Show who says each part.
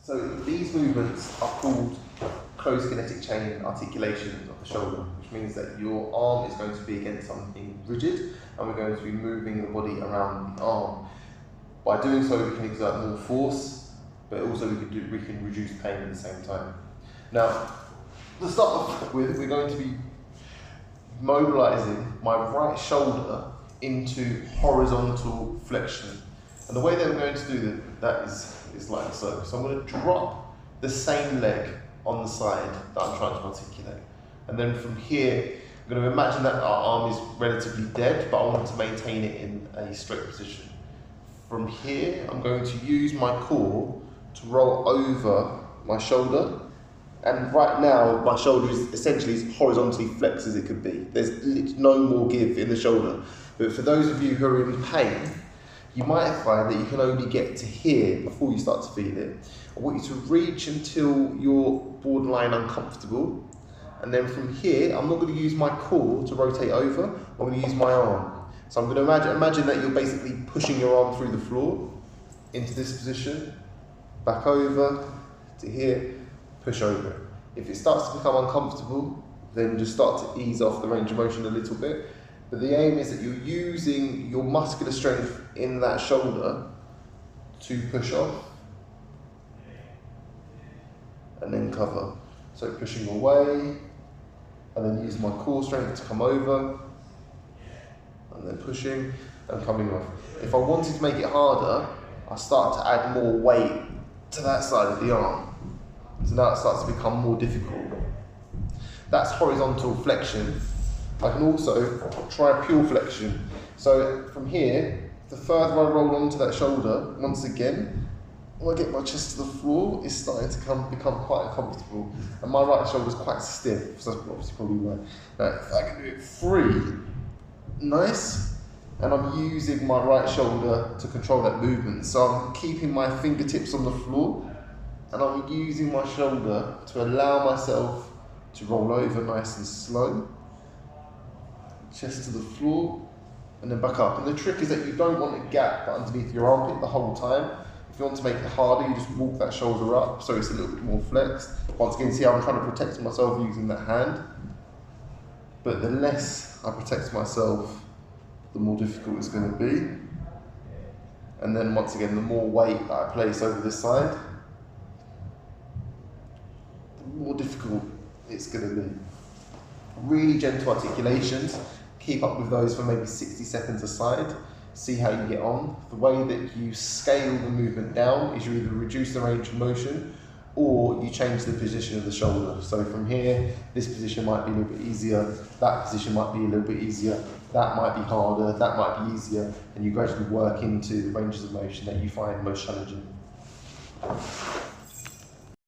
Speaker 1: So these movements are called closed kinetic chain articulations of the shoulder, which means that your arm is going to be against something rigid, and we're going to be moving the body around the arm. By doing so, we can exert more force, but also we can reduce pain at the same time. Now, to start off with, we're going to be mobilizing my right shoulder into horizontal flexion. And the way that we're going to do that is like so. So I'm going to drop the same leg on the side that I'm trying to articulate. And then from here, I'm going to imagine that our arm is relatively dead, but I want to maintain it in a straight position. From here, I'm going to use my core to roll over my shoulder. And right now, my shoulder is essentially as horizontally flexed as it could be. There's no more give in the shoulder. But for those of you who are in pain, you might find that you can only get to here before you start to feel it. I want you to reach until you're borderline uncomfortable. And then from here, I'm not going to use my core to rotate over, I'm going to use my arm. So I'm going to imagine that you're basically pushing your arm through the floor into this position, back over to here, push over. If it starts to become uncomfortable, then just start to ease off the range of motion a little bit. But the aim is that you're using your muscular strength in that shoulder to push off and then cover. So pushing away, and then use my core strength to come over, and then pushing and coming off. If I wanted to make it harder, I start to add more weight to that side of the arm. So now it starts to become more difficult. That's horizontal flexion. I can also try pure flexion. So from here, the further I roll onto that shoulder, once again, when I get my chest to the floor, it's starting to become quite uncomfortable. And my right shoulder is quite stiff, so that's obviously probably why. Now, if I can do it free, nice, and I'm using my right shoulder to control that movement. So I'm keeping my fingertips on the floor, and I'm using my shoulder to allow myself to roll over nice and slow. Chest to the floor, and then back up. And the trick is that you don't want a gap underneath your armpit the whole time. If you want to make it harder, you just walk that shoulder up so it's a little bit more flexed. Once again, see how I'm trying to protect myself using that hand. But the less I protect myself, the more difficult it's going to be. And then once again, the more weight that I place over this side, the more difficult it's going to be. Really gentle articulations. Keep up with those for maybe 60 seconds a side. See how you get on. The way that you scale the movement down is you either reduce the range of motion or you change the position of the shoulder. So from here, this position might be a little bit easier, that position might be a little bit easier, that might be harder, that might be easier, and you gradually work into the ranges of motion that you find most challenging.